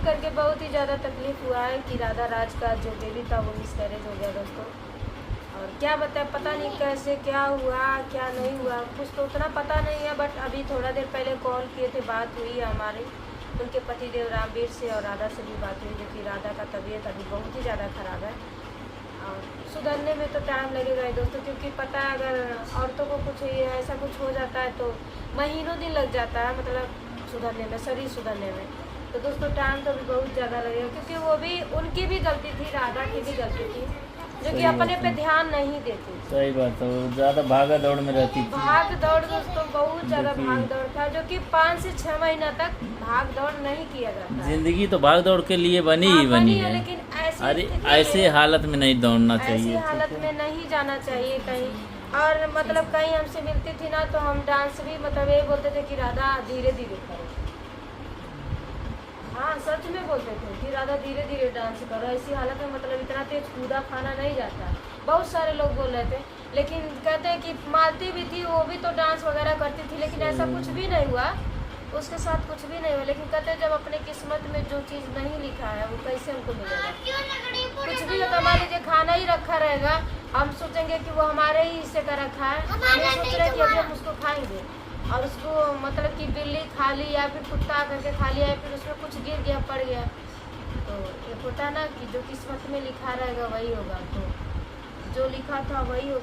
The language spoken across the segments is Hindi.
सुन करके बहुत ही ज़्यादा तकलीफ हुआ है कि राधा राज का जो बेबी था वो मिसकैरेज हो गया दोस्तों। और क्या बताए, पता नहीं कैसे क्या हुआ क्या नहीं हुआ, कुछ तो उतना पता नहीं है। बट अभी थोड़ा देर पहले कॉल किए थे, बात हुई है हमारे उनके पतिदेव रामवीर से और राधा से भी बात हुई, जो कि राधा का तबीयत अभी बहुत ही ज़्यादा ख़राब है और सुधरने में तो टाइम लगेगा ही दोस्तों, क्योंकि पता है अगर औरतों को कुछ ऐसा कुछ हो जाता है तो महीनों दिन लग जाता है, मतलब सुधरने में, शरीर सुधरने में। तो दोस्तों टाइम तो भी बहुत ज़्यादा लगेगा, क्योंकि वो भी उनकी भी गलती थी, राधा की भी गलती थी, जो कि अपने पे ध्यान नहीं देती। सही बात है, वो ज़्यादा भागा दौड़ में रहती थी। भाग दौड़ दोस्तों बहुत ज़्यादा भाग दौड़ था, जो कि 5 से 6 महीना तक भाग दौड़ नहीं किया जाता। जिंदगी तो भाग दौड़ के लिए बनी ही बनी है, लेकिन अरे ऐसे हालत में नहीं दौड़ना चाहिए, ऐसी हालत में नहीं जाना चाहिए कहीं। और मतलब कहीं हमसे मिलती थी ना तो हम डांस भी मतलब ये बोलते थे कि राधा धीरे धीरे करो। हाँ सच में बोलते थे कि राधा धीरे धीरे डांस करो, ऐसी हालत में मतलब इतना तेज कूदा खाना नहीं जाता। बहुत सारे लोग बोल रहे थे, लेकिन कहते हैं कि मालती भी थी, वो भी तो डांस वगैरह करती थी, लेकिन ऐसा कुछ भी नहीं हुआ उसके साथ, कुछ भी नहीं हुआ। लेकिन कहते हैं जब अपने किस्मत में जो चीज़ नहीं लिखा है वो कैसे हमको मिलेगा। कुछ भी होता, मान लीजिए खाना ही रखा रहेगा, हम सोचेंगे कि वो हमारे ही हिस्से का रखा है, हम सोच रहे हैं कि अभी हम उसको खाएंगे और उसको मतलब कि बिल्ली खा ली या फिर कुत्ता करके खा लिया या फिर उसमें कुछ गिर गया पड़ गया। तो ये होता ना कि जो किस्मत में लिखा रहेगा वही होगा, तो जो लिखा था वही होगा,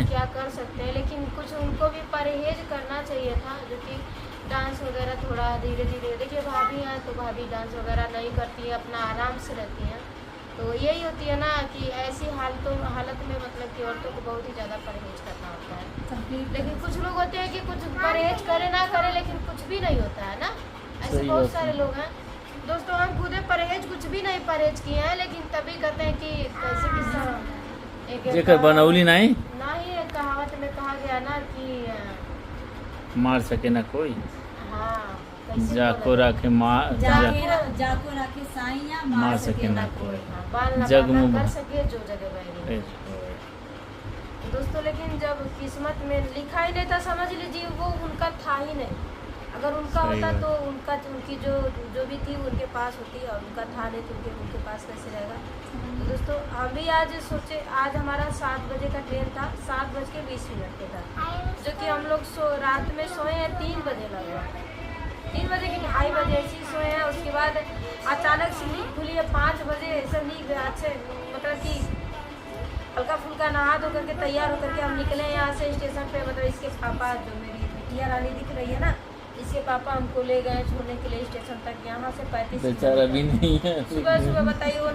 क्या कर सकते हैं। लेकिन कुछ उनको भी परहेज करना चाहिए था, जो कि डांस वगैरह थोड़ा धीरे धीरे, देखिए भाभी हैं तो भाभी डांस वगैरह नहीं करती है, अपना आराम से रहती हैं। तो यही होती है ना कि ऐसी हालत में मतलब कि औरतों को बहुत ही ज़्यादा परहेज करना होता है। लेकिन कुछ लोग होते हैं कि कुछ परहेज करे ना करे लेकिन कुछ भी नहीं होता है ना, ऐसे बहुत सारे लोग हैं दोस्तों। हम खुद परहेज कुछ भी नहीं परहेज किए हैं, लेकिन तभी कहते हैं कि कैसे किस्सा जेकर बनौली नहीं एक कहावत में कहा गया ना कि मार सके ना कोई, हाँ जाको राखे जाको राखे साइया मार सके ना कोई, जग में कर सके जो जगह बैठे दोस्तों। लेकिन जब किस्मत में लिखा ही नहीं था, समझ लीजिए वो उनका था ही नहीं। अगर उनका होता तो उनकी जो भी थी उनके पास होती, और उनका था नहीं तो उनके पास कैसे रहेगा। तो दोस्तों अभी आज सोचे, आज हमारा 7 बजे का ट्रेन था, 7:20 पे था, जो कि हम लोग रात में सोए हैं 3 बजे लगभग, 3 बजे की 2:30 बजे ऐसे सोए हैं। उसके बाद अचानक से नींद खुली है 5 बजे, ऐसे नींद अच्छे मतलब कि हल्का फुल्का नहा धो करके तैयार होकर के हम निकले यहाँ से स्टेशन पे। मतलब इसके पापा, जो मेरी बिटिया रानी दिख रही है ना, इसके पापा हमको ले गए छोड़ने के लिए स्टेशन तक, यहाँ से 35 बेचारा भी नहीं है। सुबह बताइए वो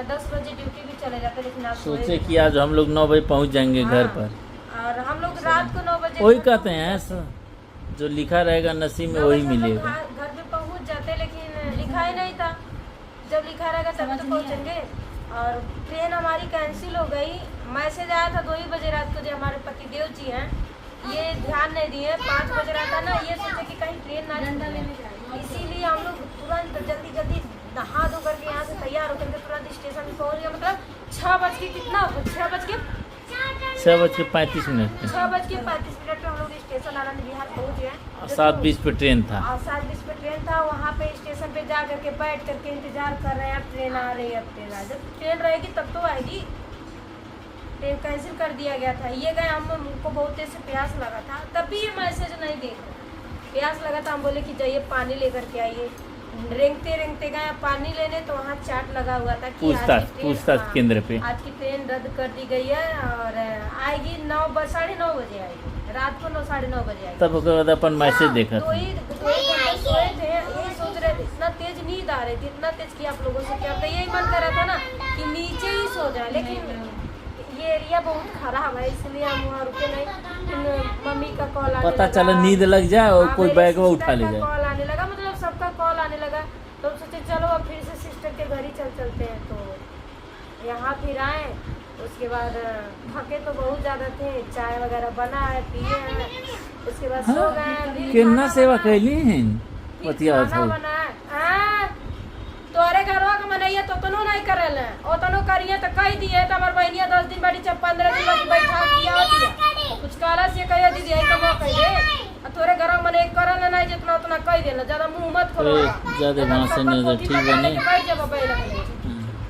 10 बजे ड्यूटी भी चले जाते, लेकिन आप सोचे कि आज हम लोग 9 बजे पहुँच जाएंगे घर पर, और हम लोग रात को 9 बजे, वही कहते हैं जो लिखा रहेगा नसीब में वही मिलेगा। घर पे पहुँच जाते, लेकिन लिखा ही नहीं था, जब लिखा रहेगा तब तो पहुँचेंगे। और ट्रेन हमारी कैंसिल हो गई। मैसेज आया था 2 ही बजे रात को, जो हमारे पतिदेव जी हैं ये ध्यान नहीं दिए, 5 बजे रहा था ना, ये सोचे कि कहीं ट्रेन ना लेने जाए, इसीलिए हम लोग तुरंत जल्दी नहा धो करके यहाँ से तैयार होकर के तुरंत स्टेशन पहुँच गया। मतलब 6:35 मिनट 6:35 में हम लोग स्टेशन आनंद विहार पहुँच गए। 7:20 पे ट्रेन था, 7:20 पे ट्रेन था। वहाँ पे स्टेशन पे जा करके बैठ करके इंतजार कर रहे हैं, अब ट्रेन आ रही है, अब ट्रेन आ, जब ट्रेन रहेगी तब तो आएगी। ट्रेन कैंसिल कर दिया गया था। ये गए, हमको बहुत तेज से प्यास लगा था, तब भी ये मैसेज नहीं देख रहे, प्यास लगा था। हम बोले कि जाइए पानी लेकर के आइए, रेंगते गए पानी लेने, तो वहाँ चार्ट लगा हुआ था कि पूछताछ केंद्र पे आज की ट्रेन रद्द कर दी गई है और आएगी 9:30 बजे आएगी, रात को 9:30 बजे आएगी। तब उसके बाद अपन मैसेज देखा था, सोए थे, यही सोच रहे थे, इतना तेज नींद आ रही थी, इतना तेज कि आप लोगों से क्या होता, यही मन कर रहा था ना कि नीचे ही सो जाए, लेकिन ये एरिया बहुत खराब है, इसलिए हम वहाँ रुके नहीं। मम्मी का कॉल आने पता चला नींद लग जाए और कोई बैग उठा ले जाए, कॉल आने लगा, मतलब सबका कॉल आने लगा। तो सोचे चलो अब फिर से सिस्टर के घर ही चलते हैं। तो यहाँ फिर आए, उसके बाद थके तो बहुत ज़्यादा थे, चाय वगैरह बना है, पिए हैं, उसके बाद सो गए। कितना सेवा कैली हैं, खाना बना है तोरे घरवा के मनैया तो तनो नहीं करल है, ओ तनो करिए तो कह दिए तो हमार बहनिया 10 दिन बैठी 15 दिन बैठा किया कुछ काला से कह दीदी है कम कह दे और थोड़े घर में मने करल नहीं जितना उतना कह देना, ज्यादा मुंह मत खोलो। ज्यादा भाषण नहीं दे, ठीक है नहीं। बैठ जा बैल लगे।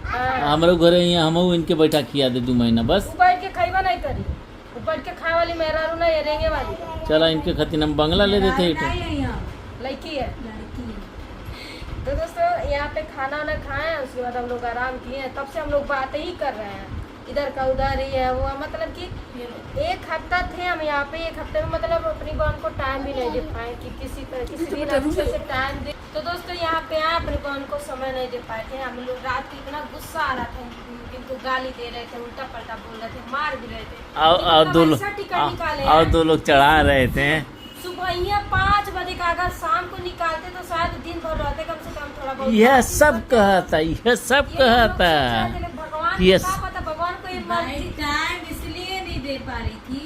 हां हमारे घरे यहाँ हम इनके बैठा खिया दे 2 महीना बस। उ बैठ के खाइबा नहीं करी, उ बैठ के खाए वाली मेहरारू नहीं रेंगे वाली चला इनके खातिर हम बंगला ले देते हैं। नहीं है यहाँ, लड़की है। लड़की है। तो दोस्तों यहाँ पे खाना वाना खाए, उसके बाद हम लोग आराम किए, तब से हम लोग बात ही कर रहे हैं, इधर का उधर ही है वो, मतलब कि 1 हफ्ता थे हम यहाँ पे। 1 हफ्ते में मतलब अपनी बहन को टाइम भी नहीं दे पाए कि किसी दिन अच्छे से टाइम दे। तो दोस्तों यहाँ पे आए, अपनी बहन को समय नहीं दे पाए थे हम लोग। रात को इतना गुस्सा आ रहा था, इनको गाली दे रहे थे, उल्टा पलटा बोल रहे थे, मार भी रहे थे। और 2 लोग चढ़ा रहे थे। सुबह 5 बजे का अगर शाम को निकालते तो शायद दिन भर रहते, कम से कम थोड़ा बहुत। यह सब कहता, यह सब कहता। भगवान Yes. का पता, भगवान को ये भाई मर्जी। टाइम इसलिए नहीं दे पा रही थी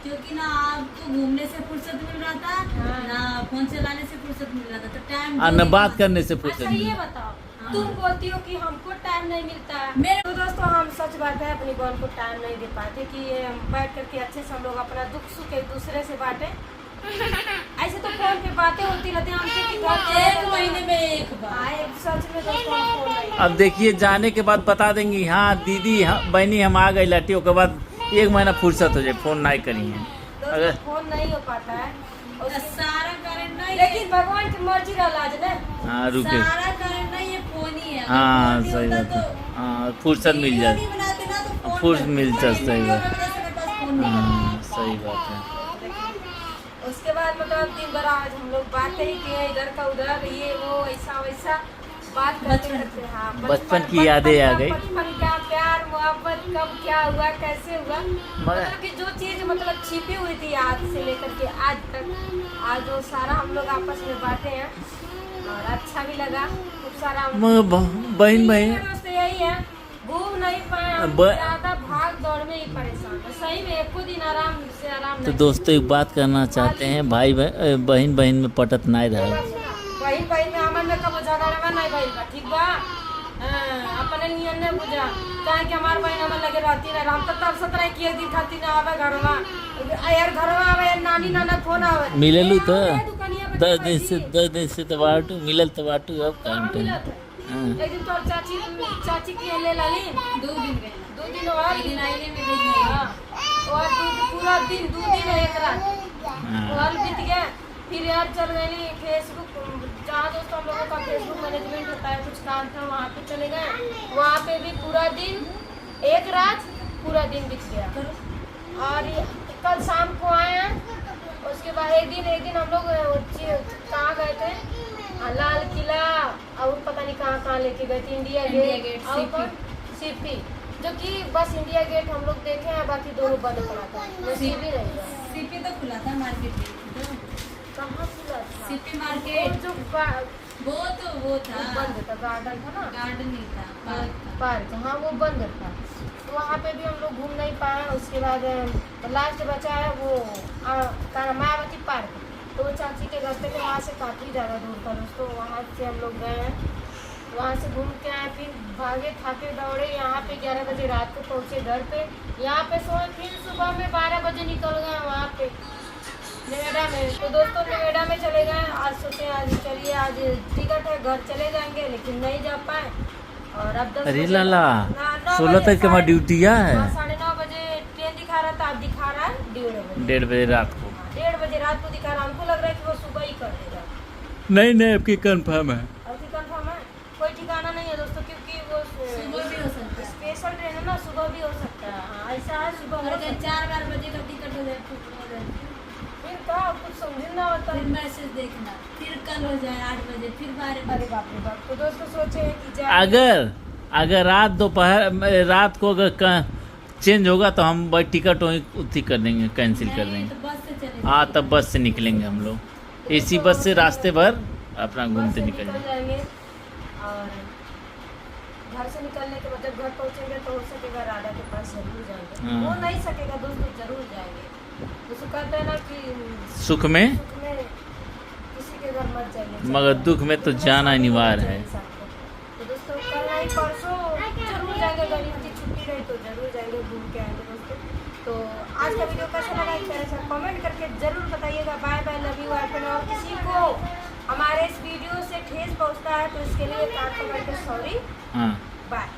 क्योंकि ना आपको घूमने से फुर्सत मिल रहा था, हाँ। ना फोन चलाने से फुर्सत मिल रहा था, तो टाइम और न बात करने से फुर्सत अच्छा ये नहीं। बताओ, हाँ। तुम बोलती हो कि हमको टाइम नहीं मिलता है। मेरे- तो दोस्तों हम सच बात है अपनी बहन को टाइम नहीं दे पाते कि ये हम बैठ करके अच्छे से हम लोग अपना दुख सुख एक दूसरे से बांटे। ऐसे तो फोन पे बातें होती रहती हैं हमसे कि घर 1 महीने में 1 बार। आए, सच में दोस्तों हम फोन नहीं। अब देखिए जाने के बाद बता देंगी हाँ दीदी हाँ बहनी हम आ गई लटी, उसके बाद 1 महीना फुर्सत हो जाए, फोन नहीं करी है। दोस्तों अगर फोन नहीं हो पाता है और सारा कारण नहीं, लेकिन भगवान की मर्जी का इलाज ना। हाँ रुके, सारा कारण नहीं ये फोन ही है। अगर हाँ फोन नहीं सही होता बात है। तो हाँ फुर्सत मिल वीडियो जाए। नहीं बनाते ना तो फोन फुर्सत करते। मिल जाए, सही वीडियो बात। की वजह से मेरे पास फोन नहीं है। हाँ सही बात है। उसके बाद मतलब दिन भर आज हम लोग बातें ही किए, इधर का उधर, ये वो ऐसा वैसा बात करते करते। हाँ बचपन की यादें आ गई। बचपन का प्यार मोहब्बत कब क्या हुआ कैसे हुआ, मतलब कि जो चीज मतलब छिपी हुई थी आज से लेकर के आज तक, आज वो सारा हम लोग आपस में बांटे हैं और अच्छा भी लगा। खूब सारा हम बहन दोस्त यही है, घूम नहीं पाए हम, ज्यादा भाग दौड़ में ही परेशान है। सही में एको दिन आराम से आराम तो नहीं। दोस्तों एक बात करना चाहते हैं, भाई बहन बहन में पटत नहीं रहा। वही बहन में हमन में कबो झगड़ा नहीं भइल बा, ठीक बा। अपने नियन ने बुझा काहे कि हमार बहन हमन लगे रहती ना, हम तो तरसत रहे कि एक दिन खातिर ना आवे घरवा, यार घरवा आवे, नानी नाना फोन आवे मिललू तो दुकानिया पे 10 दिन से तो बाटू मिलल तो बाटू अब काम मिलत है। एक दिन तोर चाची की ले लाली 2 दिन गए। 2 दिन और एक दिन आईने में गई नहीं। हाँ, और पूरा दिन 2 दिन 1 रात और बीत गया। फिर यार चल गए फेसबुक, जहाँ दोस्तों हम लोगों का फेसबुक मैनेजमेंट होता है, कुछ काम था वहाँ पे चले गए। वहाँ पे भी पूरा दिन 1 रात पूरा दिन बीत गया। और कल शाम को आए हैं, उसके बाद एक दिन हम लोग कहाँ गए थे, लाल किला और पता नहीं कहाँ लेके गए थे, इंडिया गेट और सीपी, जो कि बस इंडिया गेट हम लोग देखे हैं, बाकी दोनों बंद पड़ा था, नसीब ही नहीं हुआ। सीपी तो खुला था मार्केट में। कहाँ खुला था? सीपी वो मार्केट जो वो था, बंद था, गार्डन था ना, गार्डन नहीं था, पार्क था। पार्क, हाँ वो बंद था। तो वहाँ पे भी हम लोग घूम नहीं पाए। उसके बाद लास्ट बचा है वो मायावती पार्क, तो वो चाची के घर पे वहाँ से काफ़ी ज़्यादा दूर था दोस्तों, वहाँ से हम लोग गए हैं, वहाँ से घूम के आए, फिर भागे थाके दौड़े, यहाँ पे 11 बजे रात को पहुँचे घर पे, यहाँ पे सोए, फिर सुबह में 12 बजे निकल गए वहाँ पे नोएडा में। तो दोस्तों नोएडा में चले गए, आज सोचे आज चलिए आज टिकट है घर चले जाएंगे, लेकिन नहीं जा पाए। और अब 10 अरे बजे लाला 9 16 तारीख के बाद ड्यूटिया है। 9:30 बजे ट्रेन दिखा रहा था, अब दिखा रहा है 1:30 बजे रात को। 1:30 बजे रात को दिखा रहा, हमको लग रहा है कि वो सुबह ही कर देगा। नहीं आपकी कंफर्म है। अभी कंफर्म है, कोई ठिकाना नहीं है दोस्तों, क्योंकि वो सुबह भी हो सकता है। स्पेशल ट्रेन है ना, सुबह भी हो सकता है। हाँ ऐसा है, सुबह हो अगर सकता है। 4 बजे का टिकट हो जाए फिर कहा कुछ समझ ना होता फिर है। मैसेज देखना, फिर कल हो जाए 8 बजे, फिर 12 बजे। अरे बाप रे बाप। तो दोस्तों सोचे हैं कि जाए, अगर रात दोपहर रात को अगर चेंज होगा तो हम टिकट वहीं उसी कर देंगे, कैंसिल कर नहीं देंगे। तो बस से चले हाँ तब बस से निकलेंगे हम लोग, एसी बस से रास्ते भर अपना बस घूमते से निकल निकल जाएंगे। जाएंगे। और घर से निकलने के बाद जब घर पहुंचेंगे तो हो सकेगा राधा के पास जरूर जाएंगे। हाँ। वो नहीं सकेगा दोस्तों, जरूर जाएंगे। उसको कहते हैं ना कि सुख में सुख में किसी के घर मत जाइए, मगर दुख में तो जाना अनिवार्य है। तो दोस्तों कल नहीं परसों जरूर जाएंगे, गरीब की छुट्टी रही तो जरूर जाएंगे, घूम के आएंगे दोस्तों। तो आज का वीडियो कैसा लगा इस तरह से कमेंट करके जरूर बताइएगा। Bye bye, love you and और किसी को हमारे इस वीडियो से ठेस पहुंचता है तो इसके लिए प्रार्थना करके सॉरी। हाँ बाय।